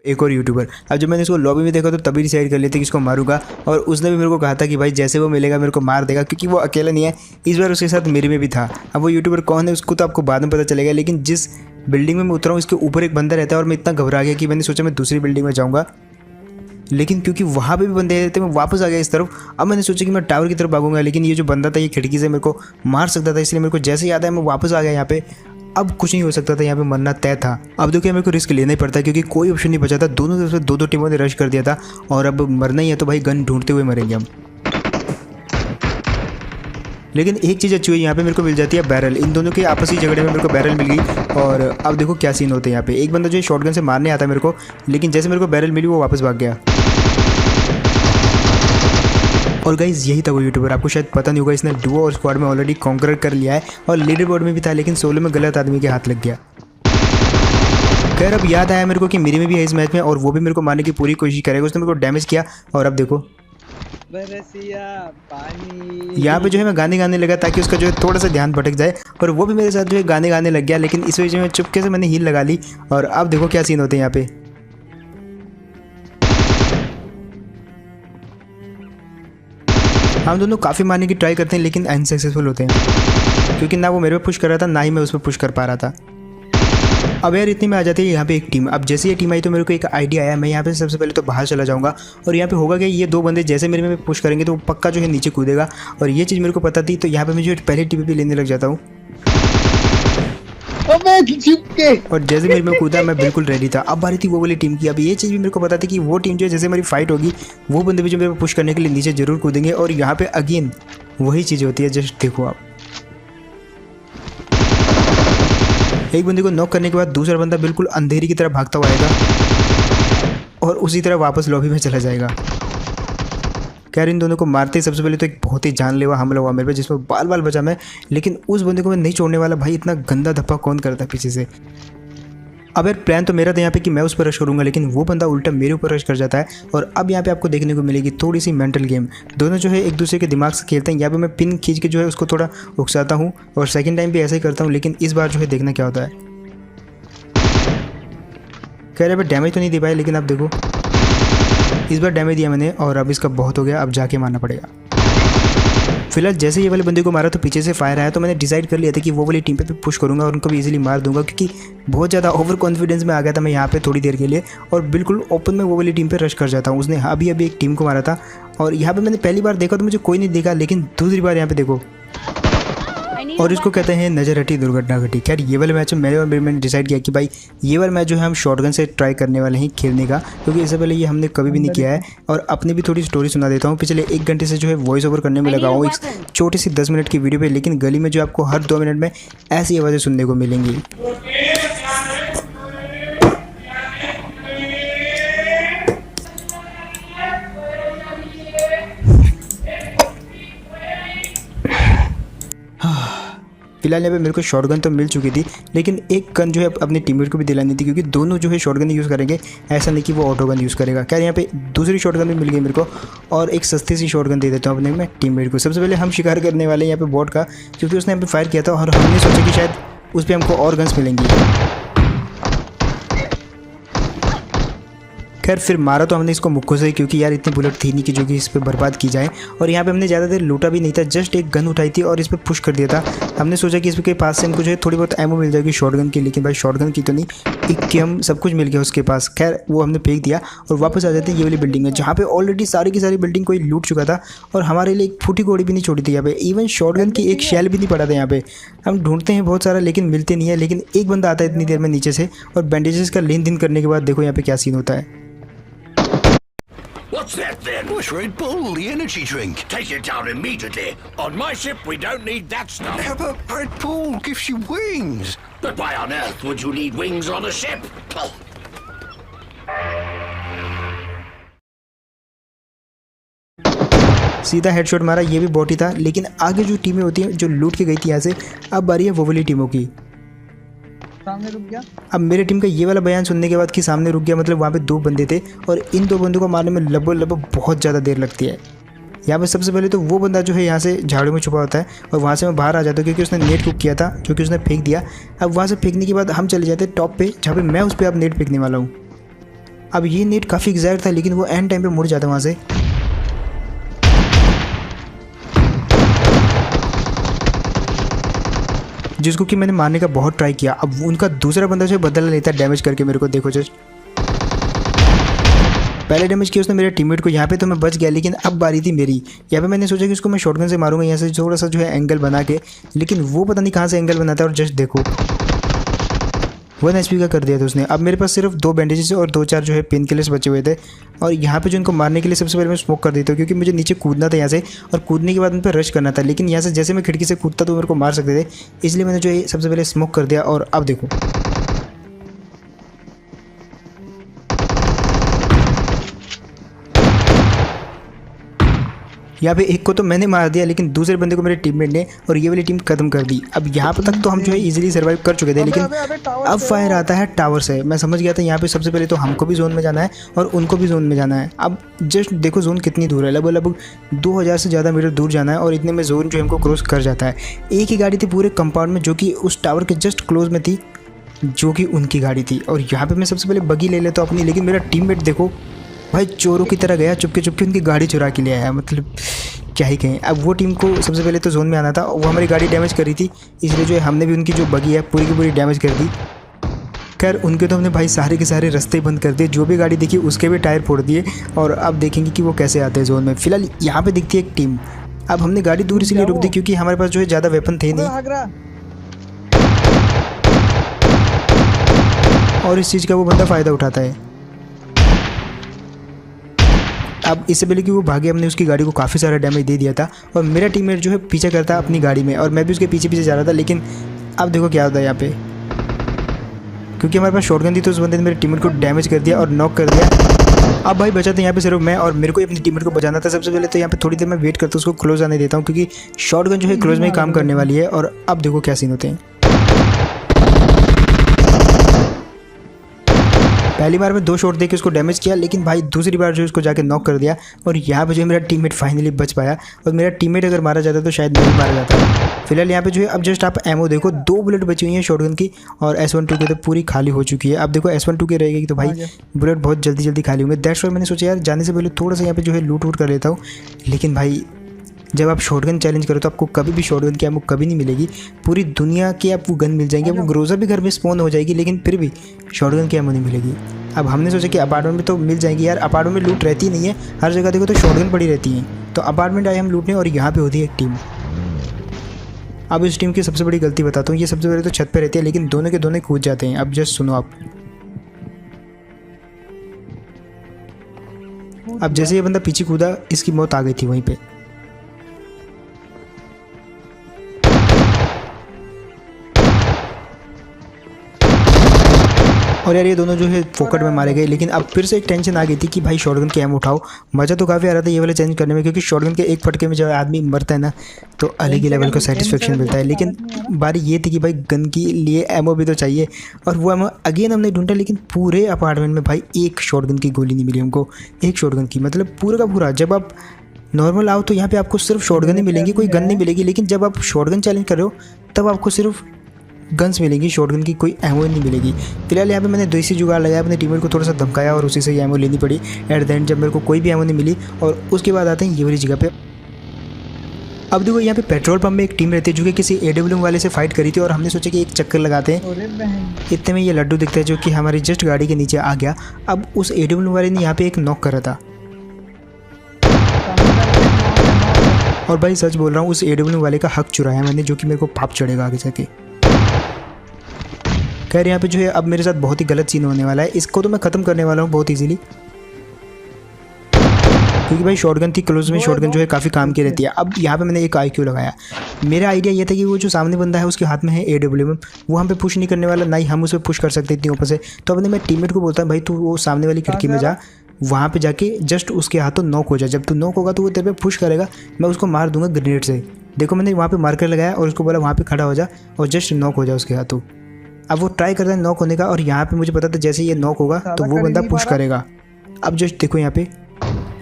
एक और यूट्यूबर। अब जब मैंने इसको लॉबी में देखा तो तभी डिसाइड कर लिया था कि इसको मारूंगा, और उसने भी मेरे को कहा था कि भाई जैसे वो मिलेगा मेरे को मार देगा, क्योंकि वो अकेला नहीं है, इस बार उसके साथ मेरे में भी था। अब वो यूट्यूबर कौन है उसको तो आपको बाद में पता चलेगा, लेकिन जिस बिल्डिंग में मैं उतरा हूँ इसके ऊपर एक बंदा रहता है और मैं इतना घबरा गया कि मैंने सोचा मैं दूसरी बिल्डिंग में जाऊँगा, लेकिन क्योंकि वहाँ पे भी बंदे रहते मैं वापस आ गया इस तरफ। अब मैंने सोचा कि मैं टावर की तरफ भागूंगा, लेकिन ये जो बंदा था ये खिड़की से मेरे को मार सकता था, इसलिए मेरे को जैसे याद आया मैं वापस आ गया यहाँ पे। अब कुछ नहीं हो सकता था, यहाँ पे मरना तय था। अब देखिए मेरे को रिस्क लेना ही पड़ता है क्योंकि कोई ऑप्शन नहीं बचा था, दोनों तरफ से दो टीमों ने रश कर दिया था और अब मरना ही है तो भाई गन ढूंढते हुए मरेंगे हम। लेकिन एक चीज़ अच्छी हुई यहाँ पे मेरे को मिल जाती है बैरल। इन दोनों के आपसी झगड़े में मेरे को बैरल मिल गई और अब देखो क्या सीन होते हैं यहाँ पे। एक बंदा जो है शॉटगन से मारने आता है मेरे को, लेकिन जैसे मेरे को बैरल मिली वो वापस भाग गया। और गाइज यही था वो यूट्यूबर, आपको शायद पता नहीं होगा, इसने डुओ और स्क्वाड में ऑलरेडी कॉन्कर कर लिया है और लीडर बोर्ड में भी था, लेकिन सोलो में गलत आदमी के हाथ लग गया। खैर अब याद आया मेरे को कि मेरे में भी है इस मैच में और वो भी मेरे को मारने की पूरी कोशिश करेगा। उसने मेरे को डैमेज किया और अब देखो पानी। यहाँ पे जो है मैं गाने गाने लगा ताकि उसका जो है थोड़ा सा ध्यान भटक जाए, और वो भी मेरे साथ जो है गाने गाने लग गया, लेकिन इस वजह में चुपके से मैंने हील लगा ली। और अब देखो क्या सीन होते हैं यहाँ पे। हम दोनों काफ़ी मारने की ट्राई करते हैं लेकिन अनसक्सेसफुल होते हैं, क्योंकि ना वो मेरे पे पुश कर रहा था ना ही मैं उस पर पुश कर पा रहा था। अब यार इतनी में आ जाती है यहाँ पे एक टीम। अब जैसे ये टीम आई तो मेरे को एक आइडिया आया, मैं यहाँ पे सबसे पहले तो बाहर चला जाऊँगा और यहाँ पे होगा कि ये दो बंदे जैसे मेरे में पुश करेंगे तो वो पक्का जो है नीचे कूदेगा, और ये चीज़ मेरे को पता थी, तो यहाँ पे मैं जो पहले टीपीपी लेने लग जाता हूँ। और जैसे मेरे में कूदा मैं बिल्कुल रेडी था। अब बारी थी वो वाली टीम की। अब ये चीज़ भी मेरे को पता थी कि वो टीम जो है जैसे हमारी फाइट होगी वो बंदे भी जो मेरे को पुश करने के लिए नीचे जरूर कूदेंगे, और यहाँ पे अगेन वही चीज़ होती है। जस्ट देखो आप, एक बंदे को नॉक करने के बाद दूसरा बंदा बिल्कुल अंधेरी की तरह भागता हुआ आएगा और उसी तरह वापस लॉबी में चला जाएगा। खैर इन दोनों को मारते ही सबसे पहले तो एक बहुत ही जानलेवा हमला हुआ मेरे पे, जिसमें बाल बाल बचा मैं, लेकिन उस बंदे को मैं नहीं छोड़ने वाला। भाई इतना गंदा धप्पा कौन करता है पीछे से। अब यार प्लान तो मेरा था यहाँ पे कि मैं उस पर रश करूँगा, लेकिन वो बंदा उल्टा मेरे ऊपर रश कर जाता है। और अब यहाँ पे आपको देखने को मिलेगी थोड़ी सी मेंटल गेम। दोनों जो है एक दूसरे के दिमाग से खेलते हैं। यहाँ पे मैं पिन खींच के जो है उसको थोड़ा उकसाता हूँ और सेकंड टाइम भी ऐसा ही करता हूँ, लेकिन इस बार जो है देखना क्या होता है। कह रहे डैमेज तो नहीं दे पाए, लेकिन अब देखो इस बार डैमेज दिया मैंने और अब इसका बहुत हो गया, अब जाके मारना पड़ेगा। फिलहाल जैसे ये वाले बंदे को मारा तो पीछे से फायर आया, तो मैंने डिसाइड कर लिया था कि वो वाली टीम पे पुश करूंगा और उनको भी इजीली मार दूंगा, क्योंकि बहुत ज़्यादा ओवर कॉन्फिडेंस में आ गया था मैं यहाँ पे थोड़ी देर के लिए, और बिल्कुल ओपन में वो वाली टीम पे रश कर जाता हूँ। उसने अभी एक टीम को मारा था और यहाँ पे मैंने पहली बार देखा तो मुझे कोई नहीं देखा, लेकिन दूसरी बार यहाँ पे देखो, और इसको कहते हैं नज़र हटी दुर्घटना घटी। खैर ये वाले मैच में मैंने डिसाइड किया कि भाई ये वाला मैच जो है हम शॉटगन से ट्राई करने वाले हैं खेलने का, क्योंकि इससे पहले ये हमने कभी भी नहीं किया है। और अपनी भी थोड़ी स्टोरी सुना देता हूँ। पिछले 1 घंटे से जो है वॉइस ओवर करने में लगा हूँ एक छोटी सी 10 मिनट की वीडियो पे, लेकिन गली में जो आपको हर 2 मिनट में ऐसी आवाज़ें सुनने को मिलेंगी। फिलहाल यहाँ पे मेरे को शॉटगन तो मिल चुकी थी, लेकिन एक गन जो है अपने टीममेट को भी दिलानी थी, क्योंकि दोनों जो है शॉटगन यूज़ करेंगे, ऐसा नहीं कि वो ऑटो गन यूज़ करेगा। क्या यहाँ पे दूसरी शॉटगन भी मिल गई मेरे को, और एक सस्ती सी शॉटगन दे देता हूँ अपने मैं टीममेट को। सबसे पहले हम शिकार करने वाले हैं यहाँ पे बॉट का, क्योंकि उसने यहाँ पे फायर किया था और हमने सोचा कि शायद उस पर हमको और गन्स मिलेंगी। खैर फिर मारा तो हमने इसको मुक्कों से, क्योंकि यार इतनी बुलेट थी नहीं कि जो कि इस पर बर्बाद की जाए, और यहाँ पे हमने ज़्यादा देर लूटा भी नहीं था, जस्ट एक गन उठाई थी और इस पर पुश कर दिया था। हमने सोचा कि इसके पास से हमको जो है थोड़ी बहुत एमो मिल जाएगी शॉटगन की, लेकिन भाई शॉटगन की तो नहीं, एक के हम सब कुछ मिल गया उसके पास। खैर वो हमने फेंक दिया और वापस आ जाते हैं ये वाली बिल्डिंग में, जहाँ पे ऑलरेडी सारी की सारी बिल्डिंग कोई लूट चुका था और हमारे लिए एक फूटी गोड़ी भी नहीं छोड़ी थी यहाँ पे, इवन शॉटगन की एक शेल भी नहीं पड़ा था यहाँ पे। हम ढूंढते हैं बहुत सारा लेकिन मिलते नहीं है, लेकिन एक बंदा आता है इतनी देर में नीचे से, और बैंडेजेस का लेन देन करने के बाद देखो यहाँ पे क्या सीन होता है। What's that then? Oh, it's Red Bull, the energy drink. Take it down immediately. On my ship, we don't need that stuff. How about Red Bull gives you wings? But why on earth would you need wings on a ship? सीधा headshot मारा, ये भी bot ही था, लेकिन आगे जो टीमें होती हैं जो लूट के गई थी यहाँ से, अब बारी है वो वाली टीमों की। सामने रुक गया। अब मेरे टीम का ये वाला बयान सुनने के बाद कि सामने रुक गया, मतलब वहाँ पे 2 बंदे थे और इन 2 बंदों को मारने में लगभग बहुत ज़्यादा देर लगती है। यहाँ पे सबसे पहले तो वो बंदा जो है यहाँ से झाड़ू में छुपा होता है और वहाँ से मैं बाहर आ जाता हूँ, क्योंकि उसने नेट कुक किया था जो कि उसने फेंक दिया। अब वहाँ से फेंकने के बाद हम चले जाते हैं टॉप पे, जहाँ पे मैं उस पर अब नेट फेंकने वाला हूँ। अब ये नेट काफ़ी एग्जैक्ट था, लेकिन वो एंड टाइम पे मुड़ जाता वहाँ से। जिसको कि मैंने मारने का बहुत ट्राई किया। अब उनका दूसरा बंदा जो बदला लेता है डैमेज करके मेरे को। देखो जस्ट पहले डैमेज किया उसने मेरे टीममेट को यहाँ पे, तो मैं बच गया, लेकिन अब बारी थी मेरी। यहाँ पे मैंने सोचा कि उसको मैं शॉटगन से मारूंगा यहाँ से थोड़ा सा जो है एंगल बना के, लेकिन वो पता नहीं कहाँ से एंगल बनाता है। और जस्ट देखो 1 HP का कर दिया था उसने। अब मेरे पास सिर्फ 2 बैंडेजेस और 2-4 जो है पेन किलर्स बचे हुए थे। और यहाँ पे जो इनको मारने के लिए सबसे पहले मैं स्मोक कर देता हूँ, क्योंकि मुझे नीचे कूदना था यहाँ से, और कूदने के बाद उन पर रश करना था। लेकिन यहाँ से जैसे मैं खिड़की से कूदता तो मेरे को मार सकते थे, इसलिए मैंने जो है सबसे पहले स्मोक कर दिया। और अब देखो यहाँ पे एक को तो मैंने मार दिया, लेकिन दूसरे बंदे को मेरे टीममेट ने, और ये वाली टीम खत्म कर दी। अब यहाँ पे तक तो हम जो है इजीली सर्वाइव कर चुके थे, लेकिन अबे टावर अब से फायर आता है टावर से। मैं समझ गया था यहाँ पे सबसे पहले तो हमको भी जोन में जाना है और उनको भी जोन में जाना है। अब जस्ट देखो जोन कितनी दूर है, लगभग 2000 से ज़्यादा मीटर दूर जाना है, और इतने में जोन जो हमको क्रॉस कर जाता है। एक ही गाड़ी थी पूरे कंपाउंड में जो कि उस टावर के जस्ट क्लोज में थी, जो कि उनकी गाड़ी थी। और यहाँ पे मैं सबसे पहले बगी ले लेता हूँ अपनी, लेकिन मेरा टीममेट देखो भाई चोरों की तरह गया, चुपके चुपके उनकी गाड़ी चुरा के ले आया। मतलब क्या ही कहें। अब वो टीम को सबसे पहले तो जोन में आना था, वो हमारी गाड़ी डैमेज कर रही थी, इसलिए जो है हमने भी उनकी जो बगी है पूरी की पूरी डैमेज कर दी। खैर उनके तो हमने भाई सारे के सारे रास्ते बंद कर दिए, जो भी गाड़ी देखी उसके भी टायर फोड़ दिए। और अब देखेंगे कि वो कैसे आते हैं जोन में। फिलहाल यहाँ पे दिखती है एक टीम। अब हमने गाड़ी दूर इसलिए रुक दी क्योंकि हमारे पास जो है ज़्यादा वेपन थे नहीं, भाग रहा। और इस चीज़ का वो बंदा फ़ायदा उठाता है। अब इससे पहले कि वो भागे, हमने उसकी गाड़ी को काफ़ी सारा डैमेज दे दिया था, और मेरा टीममेट जो है पीछे करता अपनी गाड़ी में, और मैं भी उसके पीछे पीछे जा रहा था। लेकिन अब देखो क्या होता है यहाँ पे, क्योंकि हमारे पास शॉटगन थी तो उस बंदे ने मेरे टीममेट को डैमेज कर दिया और नॉक कर दिया। अब भाई बचा था यहाँ पे सिर्फ मैं, और मेरे को अपनी टीममेट को बचाना था। सबसे पहले तो यहाँ पे थोड़ी देर मैं वेट करता हूँ, उसको क्लोज आने देता हूँ, क्योंकि शॉटगन जो है क्लोज में ही काम करने वाली है। और अब देखो क्या सीन होते हैं। पहली बार में 2 शॉट देके उसको डैमेज किया, लेकिन भाई दूसरी बार जो उसको जाके नॉक कर दिया। और यहाँ पे जो है मेरा टीममेट फाइनली बच पाया, और मेरा टीममेट अगर मारा जाता तो शायद नहीं मारा जाता। फिलहाल यहाँ पे जो है अब जस्ट आप एमओ देखो, 2 बुलेट बची हुई हैं शॉटगन की, और S12 की तो पूरी खाली हो चुकी है। अब देखो S12 की रहेगी तो भाई बुलेट बहुत जल्दी जल्दी खाली होंगे। दैट्स व्हाई मैंने सोचा यार जाने से पहले थोड़ा सा यहाँ पे जो है लूट वूट कर लेता हूँ। लेकिन भाई जब आप शॉटगन चैलेंज करो तो आपको कभी भी शॉटगन की एमो कभी नहीं मिलेगी। पूरी दुनिया की आपको गन मिल जाएंगी, आपको ग्रोजा भी घर में स्पॉन हो जाएगी, लेकिन फिर भी शॉटगन की एमो नहीं मिलेगी। अब हमने सोचा कि अपार्टमेंट में तो मिल जाएगी यार, अपार्टमेंट में लूट रहती नहीं है, हर जगह देखो तो शॉटगन पड़ी रहती है। तो अपार्टमेंट आए हम लूटने, और यहाँ पे होती है एक टीम। अब इस टीम की सबसे बड़ी गलती बताता हूँ। ये सबसे पहले तो छत पे रहती है, लेकिन दोनों के दोनों कूद जाते हैं। अब जस्ट सुनो आप, अब जैसे ये बंदा पीछे कूदा, इसकी मौत आ गई थी वहीं पे। और यार ये दोनों जो है फोकट में मारे गए। लेकिन अब फिर से एक टेंशन आ गई थी कि भाई शॉटगन की एम उठाओ। मज़ा तो काफ़ी आ रहा था ये वाले चेंज करने में, क्योंकि शॉटगन के एक फटके में जब आदमी मरता है ना तो अलग ही लेवल का सेटिस्फेक्शन मिलता है। लेकिन बारी ये थी कि भाई गन के लिए एमओ भी तो चाहिए, और वो एमओ अगेन हमने ढूंढा, लेकिन पूरे अपार्टमेंट में भाई एक शॉटगन की गोली नहीं मिली हमको। एक शॉटगन की मतलब पूरा का पूरा। जब आप नॉर्मल आओ तो यहाँ पे आपको सिर्फ शॉटगन ही मिलेंगी, कोई गन नहीं मिलेगी। लेकिन जब आप शॉटगन चैलेंज कर रहे हो तब आपको सिर्फ गन्स मिलेंगी, शॉटगन की कोई एमओ नहीं मिलेगी। फिलहाल यहाँ पे मैंने देसी जुगाड़ लगाया, अपने टीममेट को थोड़ा सा धमकाया, और उसी से एमओ लेनी पड़ी। एट द एंड जब मेरे को कोई भी एमओ नहीं मिली, और उसके बाद आते हैं ये वाली जगह पे। अब देखो यहाँ पे पेट्रोल पंप में एक टीम रहती है जो कि किसी AWM वाले से फाइट करी थी, और हमने सोचा कि एक चक्कर लगाते हैं। इतने में ये लड्डू दिखता है जो कि हमारी जस्ट गाड़ी के नीचे आ गया। अब उस AWM वाले ने यहाँ पे एक नॉक करा था, और भाई सच बोल रहा हूँ उस AWM वाले का हक चुराया मैंने, जो कि मेरे को पाप चढ़ेगा आगे जाके। खैर यहाँ पे जो है अब मेरे साथ बहुत ही गलत सीन होने वाला है। इसको तो मैं ख़त्म करने वाला हूँ बहुत इजीली, क्योंकि भाई शॉटगन थी क्लोज में, शॉटगन जो है काफ़ी काम की रहती है। अब यहाँ पे मैंने एक IQ लगाया। मेरा आइडिया ये था कि वो जो सामने बंदा है उसके हाथ में है AWM, वो हम पे पुश नहीं करने वाला, ना ही हम उस पर पुश कर सकते इतनी ऊपर से। तो अपने मैं टीममेट को बोलता हूँ भाई तू वो सामने वाली खिड़की में जा, वहाँ पे जाके जस्ट उसके हाथों नॉक हो जाए। जब तू नॉक होगा तो वो तेरे पे पुश करेगा, मैं उसको मार दूंगा ग्रेनेड से। देखो मैंने वहाँ पे मार्कर लगाया और उसको बोला वहाँ पे खड़ा हो जा और जस्ट नॉक हो जाए उसके हाथों। अब वो ट्राई करता है नॉक होने का, और यहाँ पे मुझे पता था जैसे ये नॉक होगा तो वो बंदा पुश करेगा। अब जस्ट देखो यहाँ पे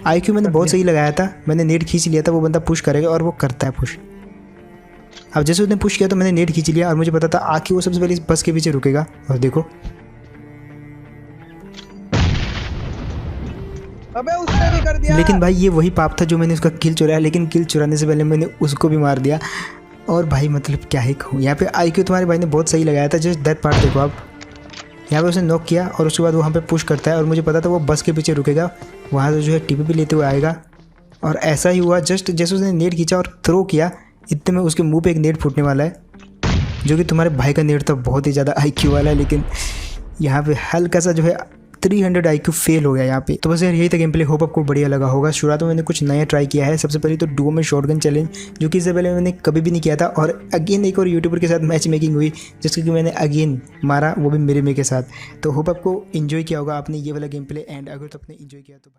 IQ मैंने बहुत सही लगाया था, मैंने नेट खींच लिया था, वो बंदा पुश करेगा और वो करता है पुश। अब जैसे उसने पुश किया तो मैंने नेट खींच लिया, और मुझे पता था आके वो सबसे पहले इस बस के पीछे रुकेगा। और देखो अबे उसने भी कर दिया। लेकिन भाई ये वही पाप था जो मैंने उसका किल चुराया, लेकिन किल चुराने से पहले मैंने उसको भी मार दिया। और भाई मतलब क्या ही कहूँ, यहाँ पे IQ तुम्हारे भाई ने बहुत सही लगाया था। जस्ट दैट पार्ट देखो आप, यहाँ पे उसने नॉक किया और उसके बाद वो वहाँ पे पुश करता है और मुझे पता था वो बस के पीछे रुकेगा, वहाँ से जो है TPP लेते हुए आएगा। और ऐसा ही हुआ, जस्ट जैसे उसने नेट खींचा और थ्रो किया, इतने में उसके मुंह पे एक नेट फूटने वाला है, जो कि तुम्हारे भाई का नेट तो बहुत ही ज़्यादा IQ वाला है, लेकिन यहाँ पे हल्का सा जो है 300 IQ फेल हो गया यहाँ पे। तो बस यार यही था गेम प्ले, होप आपको बढ़िया लगा होगा। शुरुआत में मैंने कुछ नया ट्राई किया है। सबसे पहले तो डुओ में शॉटगन चैलेंज, जो कि इससे पहले मैंने कभी भी नहीं किया था। और अगेन एक और यूट्यूबर के साथ मैच मेकिंग हुई, जिसको कि मैंने अगेन मारा, वो भी मेरे में के साथ। तो होप आपको इन्जॉय किया होगा आपने ये वाला गेम प्ले। एंड अगर तो आपने इन्जॉय किया तो